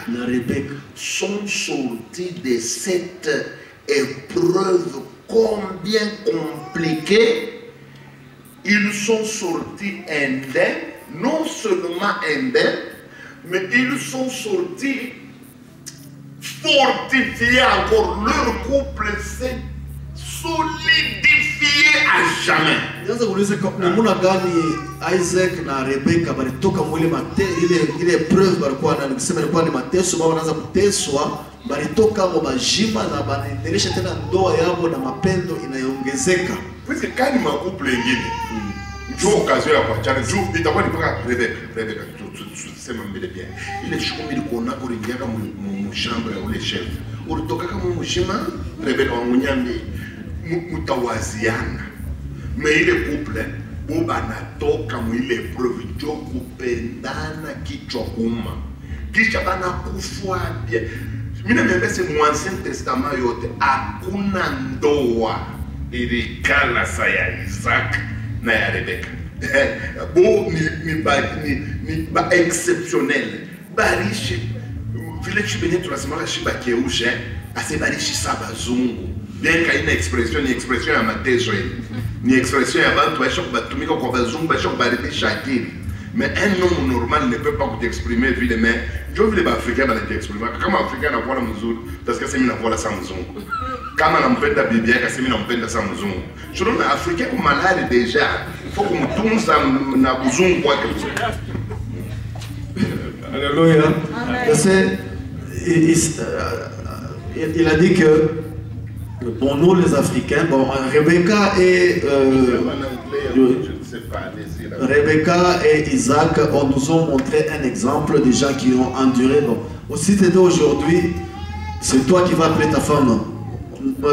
sont sortis de cette épreuve combien compliquée? Ils sont sortis indemnes, non seulement indemnes, mais ils sont sortis fortifiés encore. Leur couple s'est solidifié à jamais. Sasa kuuliza namna gani Isaac na Rebecca balitoka mwile ile preuve balikuwa na nikisema ilikuwa ni mateso, baba anaanza kuteswa, balitoka mo bajima na banaendelesha tena ndoa yao na mapendo inayoongezeka. Parce kani makuple ingine ndio occasion ya kuachana juu itakuwa ni mpaka Rebecca tuseme mbele bien. Ile shughuli ilikuwa na kuingia kama mshamba ya ule chef. Ulitoka kama mshima Rebecca wa munyambi mutawaziana. Mais ile couple banatoka mwile preuve jo kupendana kichwa kuma. Kisha bana kufuatia. Mimi niambia mu Ancien Testament yote hakuna ndoa ilikala sa ya Isaac na ya Rebecca. Ni ba exceptionnel. Barishi vile chibene tunasema shiba keushe asebarishi sabazungu. Bien qu'il y ait une expression à ma thèse, une expression à bantu, à chaque batumika kwa bazungu, à chaque barité chacun. Mais un homme normal ne peut pas t'exprimer vu les mains. Je veux les Africains t'exprimer. Comme Africain n'a pas la mesure, parce que c'est mis la voix sans mesure. Comme on a fait la Bible, c'est mis la voix sans mesure. Je veux les Africains comme malade déjà. Il faut qu'on tourne ça na besoin quoi que ce soit. Alléluia. Il a dit que pour nous les Africains, bon, Rebecca et Isaac nous ont montré un exemple de gens qui ont enduré. Bon, aussi c'était aujourd'hui, c'est toi qui vas appeler ta femme. Par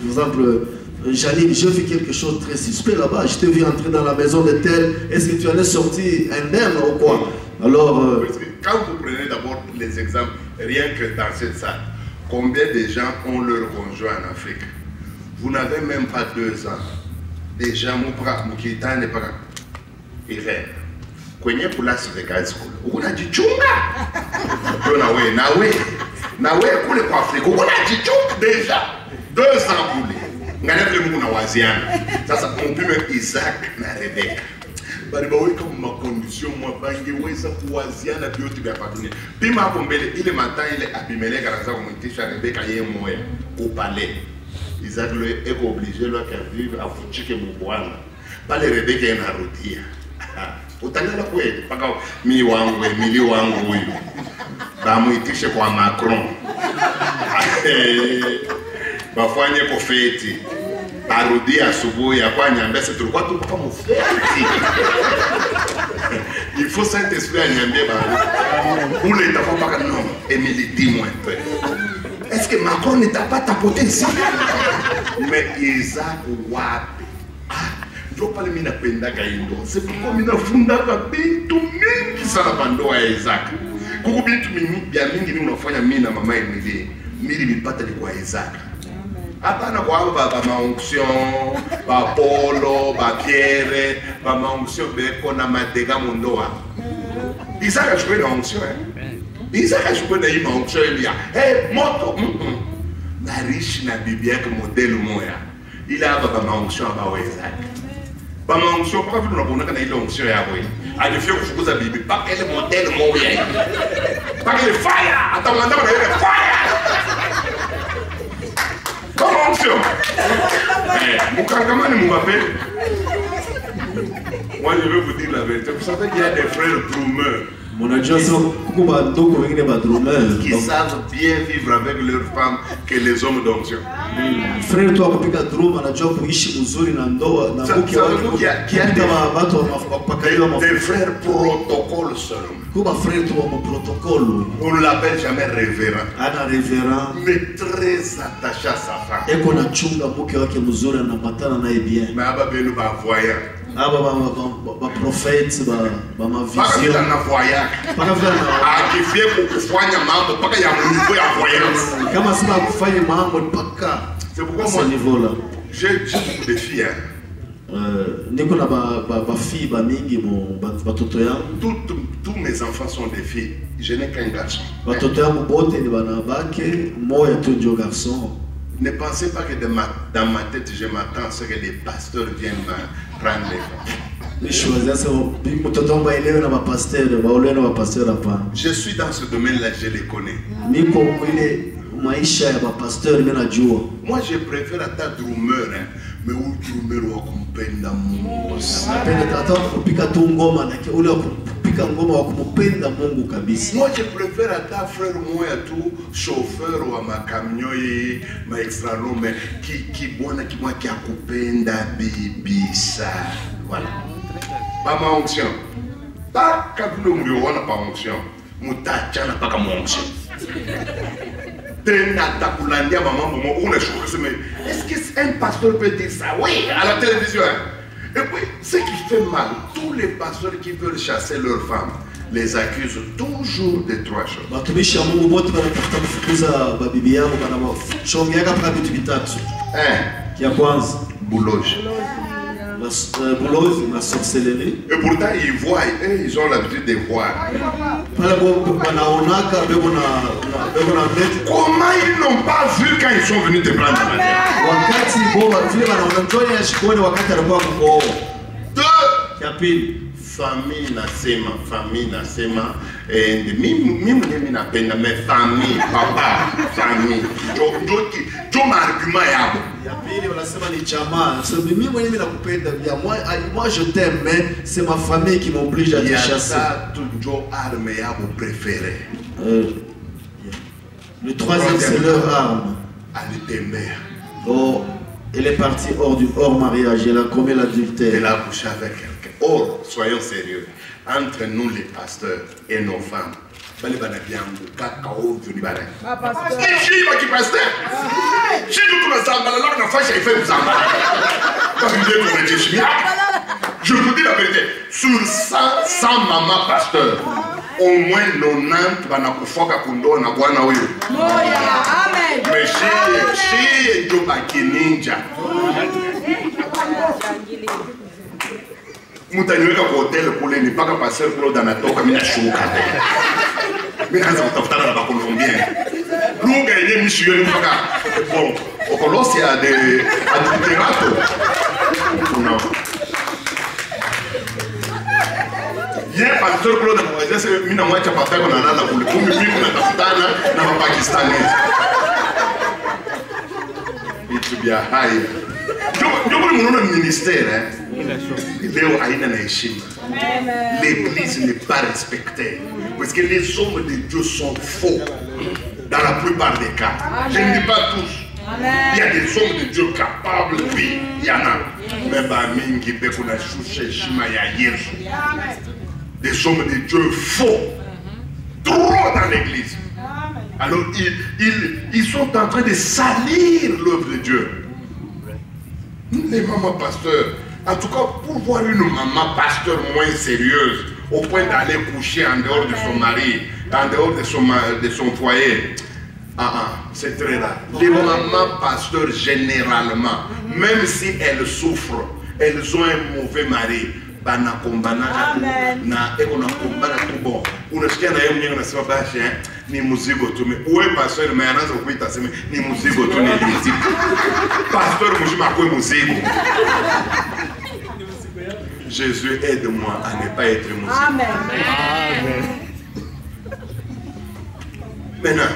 exemple, Janine, j'ai vu quelque chose de très suspect là-bas. Je t'ai vu entrer dans la maison de tel. Est-ce que tu en es sorti indemne ou quoi? Alors, quand vous prenez d'abord les exemples, rien que dans cette salle, combien de gens ont leur conjoint en Afrique? Vous n'avez même pas 2 ans. Déjà, Moukita n'est pas Irène. Kwenye place de gaz school. Unajichunga. Nawe kule kwa Afrika. Unajichunga déjà. 2 ans kule. ngana vile Mungu na waziana sasa mpime Isaac na Rebeka bali baweka mu condition mwa bangeweza kuwaziana vyote vya dunia. Pima hapo mbele ile mata ile Abimeleki anaanza kumtisha Rebeka yeye moya upale. Isaac le eko obligé lui à vivre afuchike mbwana. Pale Rebeka inarudia. Utalala kweli paka mili wangu huyu. Bamuitishe kwa Macron. Bafanye kofeti. Arudi asubuhi akwanya mbese tulikuwa tu kama mufeti. Il faut Saint-Esprit anyambie ba. Ule itakuwa paka non, Emily dis-moi un peu. Est-ce que Macron ne t'a pas tapoté ici? Mais Isaac wapi? Ndio pale mimi napenda kaindo. C'est pourquoi mimi nafundaka bintu mingi sana bandoa ya Isaac. Kuko bintu mingi mimi unafanya mimi na mama Emily. Mimi nilipata ni kwa Isaac. Hapana kwa ba maonction, ba Polo, ba Pierre, ba maonction beko na madega mundoa. Isaac a joué na onction. Isaac a joué na hii maonction ya. Hey, moto. Na riche na bibi yake modelo moya. Ila ba maonction ba Isaac. Ba maonction kwa vile unapoona na ile onction yako hii. Alifia kufukuza bibi paka ile modelo moya. Paka ile fire, atamwanda na ile fire. Comment on fait? Moukangamani Mbappé. Moi je vais vous dire la vérité. Vous savez qu'il y a des frères droumeurs qui savent bien vivre avec leurs femmes que les hommes d'onction. Frère toi kupika druma anajua kuishi mzuri na ndoa na mke wake des frères protocole seulement. Kuba frère toi mon protocole. On ne l'appelle jamais révérend. Ana révérend mais très attaché à sa femme. Eko na chunga mke wake mzuri na matana naye bien. Mais aba benu ba voyant. Aba ba prophète ba ma vision. Pas na voyant. Pas na akifie kufanya mambo paka ya niveau ya voyance. Kama sima kufanya mambo paka. C'est pourquoi moi niveau-là. J'ai beaucoup de filles. Niko na ba filles ba mingi mo batoto yangu. Tous mes enfants sont des filles. Je n'ai qu'un garçon. Batoto yangu bote ni bana bake, moya tu ndio garçon. Ne pensez pas que dans ma tête je m'attends à ce que les pasteurs viennent me prendre les femmes. Je suis dans ce domaine-là, je les connais. Moi je préfère attendre drummer, mais où drummer wa kumpenda Mungu. Moi je préfère attendre frère moi tout chauffeur wa makamio et ma extra long mais qui bwana qui moi qui akupenda bibisa. Voilà. Pas ma onction. Pas quand nous murions pas onction. Mutachana pas comme onction. Est-ce qu'un pasteur peut dire ça? Oui, à la télévision. Et puis, ce qui fait mal, tous les pasteurs qui veulent chasser leurs femmes les accusent toujours de trois choses. Bouloge. La sorcellerie. Et pourtant ils voient, ils ont l'habitude de voir. Comment ils n'ont pas vu quand ils sont venus te prendre la terre? Famille nasema mimi napenda mais famille papa famille jo argument yabo ya pili wanasema ni jamaa so mimi mwenyewe nakupenda ya moi je t'aime mais c'est ma famille qui m'oblige à te chasser ya jo arme yabo préféré le troisième c'est leur arme oh elle est partie hors mariage elle a commis l'adultère elle a couché avec quelqu'un. Or, soyons sérieux, entre nous les pasteurs et nos femmes, bali bana biangu kaka ovyo ni bana. Ishi ba kipasteur. Si tu me sambala là na fasha il fait vous sambala. Comme Dieu nous dit je vous dis la vérité, sur 100 mamans pasteurs, au moins 90 bana kufoka kundoa na bwana huyo. Amen. Mais si ndio baki ninja. Mutaniweka kwa hotel kule ni paka passer kule anatoka mimi nashuka. Mimi naanza kutafuta na bakolombien. Lugha yenyewe mishio ni paka bon. Au Colosse, il y a des adulterato. Non. Hier, pasteur Claude Mouazia, c'est mina mwa chapata qu'on a là pour le coup, mais on a tapana na Pakistanais. It's bien high. Je veux le ministère, Léo Aïna Naïchim. L'église n'est pas respectée. Parce que les hommes de Dieu sont faux. Dans la plupart des cas. Je ne dis pas tous. Il y a des hommes de Dieu capables, oui. Il y en a. Mais Bamingi, Bekuna, Chouché, Shimaya, Yesu. Des hommes de Dieu faux. Trop dans l'église. Alors, ils sont en train de salir l'œuvre de Dieu. Les mamans pasteurs, en tout cas, pour voir une maman pasteur moins sérieuse, au point d'aller coucher en dehors de son mari, en dehors de son foyer, c'est très rare. Les mamans pasteurs, généralement, même si elles souffrent, elles ont un mauvais mari. Ni muzigo tu me uwe pastor me anaanza kuita sema ni muzigo tu ni muzigo pastor mshima kwa muzigo. Jésus aide-moi à ne pas être muzigo. Amen. Maintenant,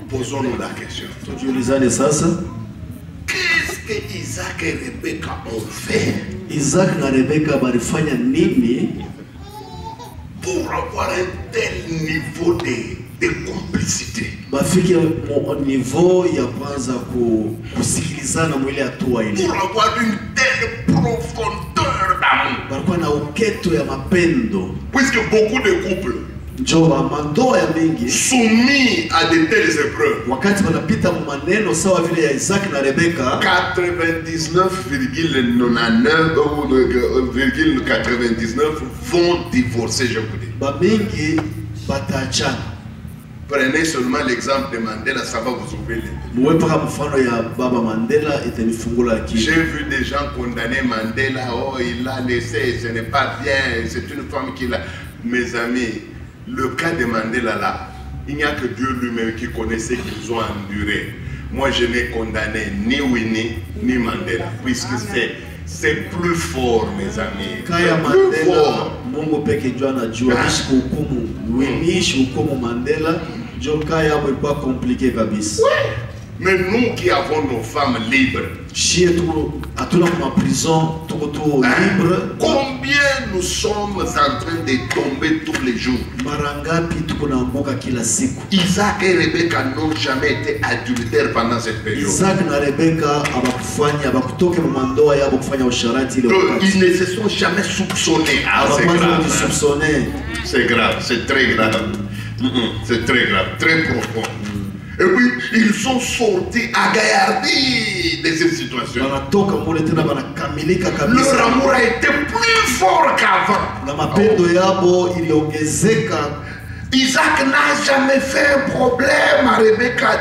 posons-nous la question. Qu'est-ce que Isaac et Rebecca ont fait? Isaac et Rebecca barifanya nini pour avoir un tel niveau de complicité? Bafiki au niveau ya kwanza kusikilizana mwili hatua ile. Pour avoir une telle profondeur d'amour. Barikuwa na uketo ya mapendo. Puisque beaucoup de couples soumis à de telles épreuves. Wakati wanapita maneno sawa vile ya Isaac na Rebecca, 99,99 vont divorcer, je vous dis. Bamingi batachana. Prenez seulement l'exemple de Mandela, ça va vous ouvrir les yeux. J'ai vu des gens condamner Mandela, oh il l'a laissé, ce n'est pas bien, c'est une femme qui l'a. Mes amis, le cas de Mandela là, il n'y a que Dieu lui-même qui connaît ce qu'ils ont enduré. Moi je n'ai condamné ni Winnie ni Mandela, puisque c'est plus fort, mes amis. Kaya Mandela, Mungu peke ndio anajua hukumu. Winnie hukumu Mandela, ndio kaya ilikuwa compliqué kabisa. Mais nous qui avons nos femmes libres, combien nous sommes en train de tomber tous les jours? Isaac et Rebecca n'ont jamais été adultères pendant cette période. Ils ne se sont jamais soupçonnés. C'est grave, c'est très grave. C'est très grave, très profond. Et puis, ils sont sortis agaillardis de cette situation. Leur amour a été plus fort qu'avant. Isaac n'a jamais fait un problème à Rebecca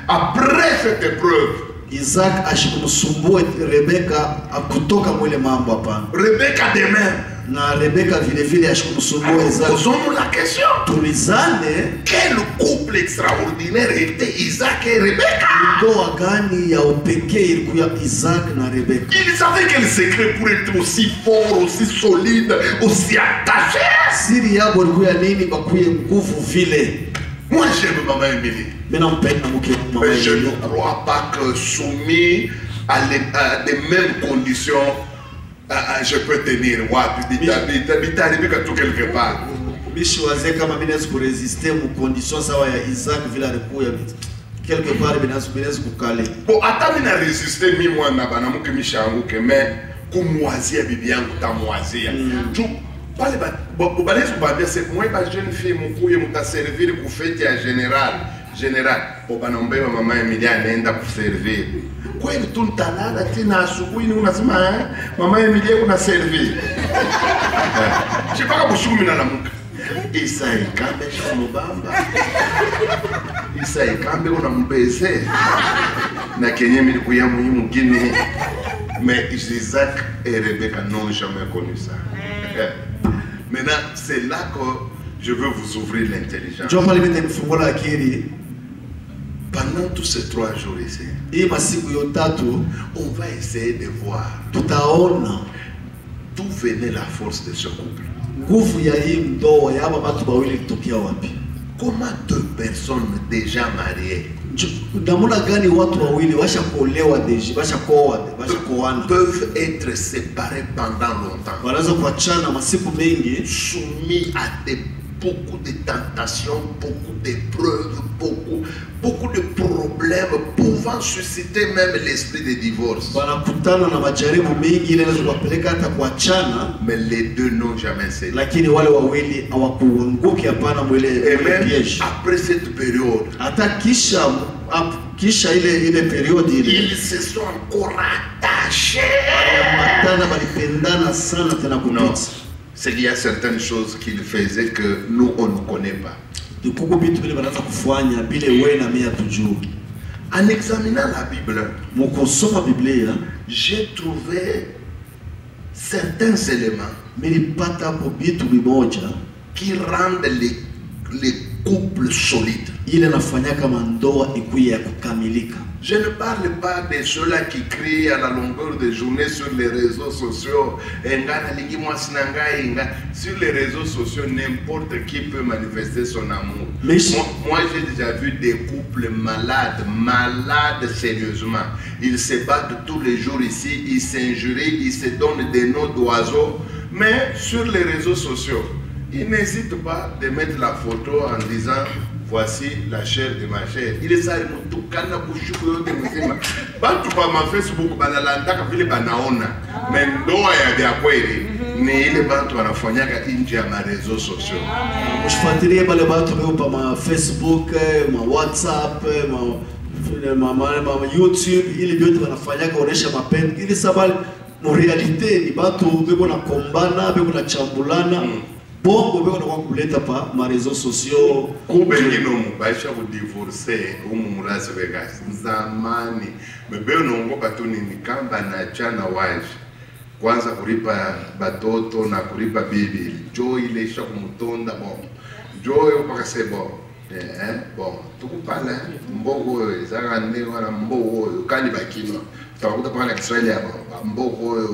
après cette épreuve. Isaac ashikumusumbuwe Rebecca akutoka mwele mambo hapana. Rebecca de même. Na Rebecca vile vile ashikumusumbuwe Isaac. Posons-nous la question. Tulizane, quel couple extraordinaire était Isaac et Rebecca? Ndoa gani ya upekee ilikuwa Isaac na Rebecca. Ils savaient quel secret pour être aussi fort, aussi solide, aussi attaché. Siri yabo ilikuwa nini bakuye nguvu vile? Moi j'aime maman Émilie. Mais je ne crois pas que soumis à des mêmes conditions, je peux tenir. Tu arrivé tout quelque part. Quelque part, bon, attends, il a résisté, moi, mais comme moisir, bien, ta moisir. C'est moi, ma jeune fille, mon couille, mon servir pour fêter à général. Pour maman Emilia, elle pour servir. Quoi, il tourne ta là, tu n'as soukou, il nous a dit, maman Emilia, on a servi. Je sais pas comment je suis dans la mouka. Isa ikambe shamubamba. Isa ikambe unambeze. Na kenye milikuya muhimu gine. Mais Isaac et Rebecca n'ont jamais connu ça. Maintenant, c'est là que je veux vous ouvrir l'intelligence. Pendant tous ces 3 jours ici, hii masiku yotatu on va essayer de voir tutaona d'où venait la force de ce couple. nguvu ya hii ndoa ya aba watu wawili kutokea wapi? Comment 2 personnes déjà mariées Namuna gani watu wawili washakuolewa deji, washakuoana peuvent être séparés pendant longtemps, wanaweza kuachana masiku mengi, soumis à beaucoup de tentations, beaucoup d'épreuves, beaucoup de problèmes pouvant susciter même l'esprit de divorce. wanakutana na majaribu mengi ile inaweza kuwapeleka hata kuachana, Mais les 2 n'ont jamais cédé. lakini wale wawili hawakuanguki hapana mwele piège. Après cette période, Hata kisha ile periode ile ils se sont encore attachés. matana balipendana sana tena Non, kupita. c'est qu'il y a certaines choses qu'il faisait que nous on ne connaît pas. Kuko bitu bile banaanza kufanya bile wewe na mimi hatujui. En examinant la Bible, Mukosoma Biblia j'ai trouvé certains éléments nilipata hapo bitu bimoja qui rendent les couples solides. ile nafanya kama ndoa ikuye ya kukamilika. Je ne parle pas de ceux-là qui crient à la longueur de journée sur les réseaux sociaux. Sur les réseaux sociaux, n'importe qui peut manifester son amour. Mais moi j'ai déjà vu des couples malades sérieusement. Ils se battent tous les jours ici, ils s'injurient, ils se donnent des noms d'oiseaux. Mais sur les réseaux sociaux, ils n'hésitent pas de mettre la photo en disant voici la chair de ma chair. Il est ça, tout kana kushuku yote mzima. Bantu kwa ma Facebook banalandaka vile banaona. Mendoa ya vya kweli ni ile bantu wanafanyaka nje ya ma réseaux sociaux. Mshifuatilie bale watu leo pa ma Facebook, ma WhatsApp, ma YouTube, ili vyote wanafanyaka onesha mapenzi. Ili sababu mu realite ni batu beko na kombana, beko na chambulana. Bongo beko na kwa kuleta pa ma réseaux sociaux. Kubengino mubasha kudivorce umu Las Vegas zamani mbeo nongopa tu nini kamba na chana waje kwanza kulipa batoto na kulipa bibi jo ile isha kumutonda bon jo mpaka sebo bon tukupala mbogo zaka ndio wana mbogo kali bakino takuta pana Kiswahili hapo mbogo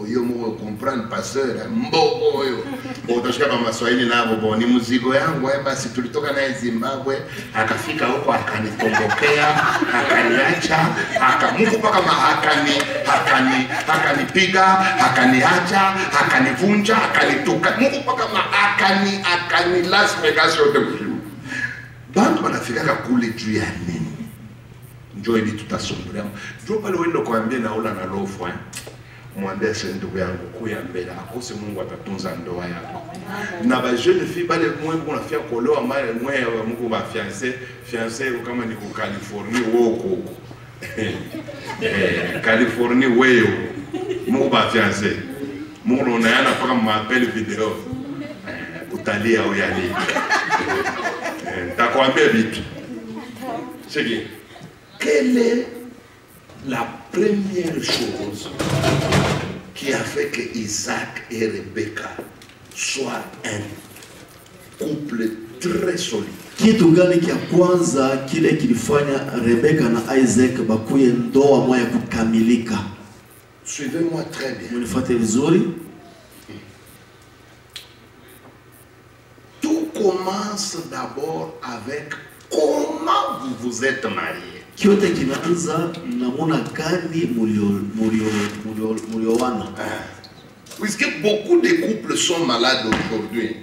yo mo comprendre pasteur mbogo yo utashika kama Swahili nabo bo ni mzigo yangu basi tulitoka naye Zimbabwe akafika huko akanitombokea akaniacha akamuko paka akanipiga akaniacha akanivunja akanituka muko paka akani Las Vegas yote mzima bantu wanafika kule juu ya nini njoo ili tutasumbulia njoo pale wendo kuambia naula na lofu mwambie sasa ndugu yangu kuya mbele akose Mungu atatunza ndoa yako na ba jeune fille bale mwengu unafia kuolewa mara mwe Mungu ba fiancé kama ni ku California woko California wewe Mungu ba fiancé Mungu unaona paka mapele video utalia au yali takwambia vitu c'est quelle est la première chose qui a fait que Isaac et Rebecca soient un couple très solide? Kitu gani kia kwanza kile kilifanya Rebecca na Isaac bakuye ndoa moja kukamilika? Suivez-moi très bien. Munifuate vizuri. Tout commence d'abord avec comment vous vous êtes mariés. Kyote kinaanza namuna gani mulioana. Puisque beaucoup de couples sont malades aujourd'hui.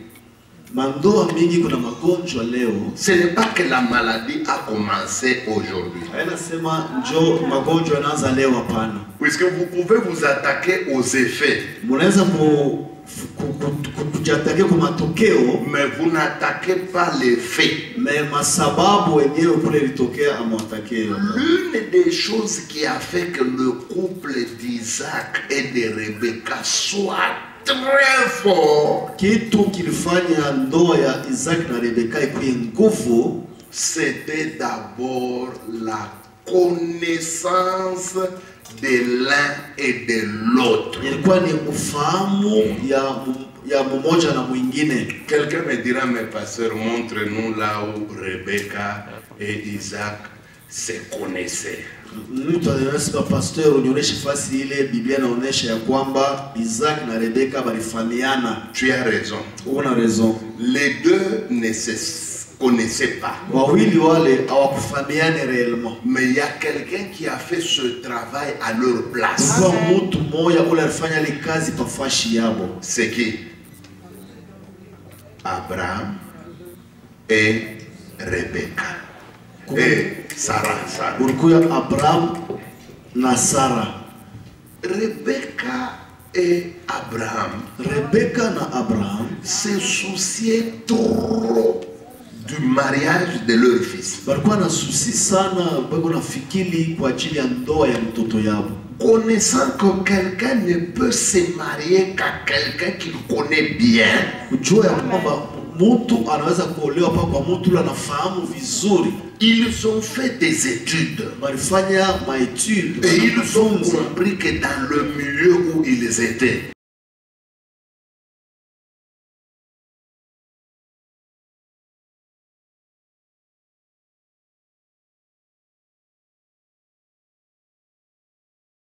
Mandoa mingi kuna magonjwa leo. Ce n'est pas que la maladie a commencé aujourd'hui. Haina sema njo magonjwa yanaanza leo hapana. Puisque vous pouvez vous attaquer aux effets. Munaweza kujatake kwa matokeo, mais vous n'attaquez pas les faits. Mais masababu wenyewe kule litokea amwatake. L'une des choses qui a fait que le couple d'Isaac et de Rebecca soit très fort, kitu kilifanya ndoa ya Isaac na Rebecca ikuwe nguvu, c'était d'abord la connaissance de l'un et de l'autre. Ilikuwa ni ufahamu ya mmoja na mwingine. Quelqu'un me dira, mais pasteur, montre-nous là où Rebecca et Isaac se connaissaient. Mtu anasema pastor unionyeshe fasi ile Biblia inaonyesha ya kwamba Isaac na Rebecca walifahamiana. Tu as raison. Una raison. Les deux ne se connaissaient pas. Wawili wale hawakufahamiana réellement. Mais il y a quelqu'un qui a fait ce travail à leur place. Kwa mtu mmoja ule alifanya ile kazi pafashi yabo. C'est qui? Abraham et Rebecca. Et Sarah. Ulikuwa Abraham na Sarah. Rebecca et Abraham. Rebecca na Abraham se souciaient trop du mariage de leur fils. Walikuwa na susi sana, walikuwa nafikiri kwa ajili ya ndoa ya mtoto yao. Connaissant que quelqu'un ne peut se marier qu'à quelqu'un qu'il connaît bien. Kujua ya kwamba mtu anaweza kuolewa pa kwa mtu yule anafahamu vizuri. Ils ont fait des études. Walifanya maétudes. Et ils ont compris que dans le milieu où ils étaient,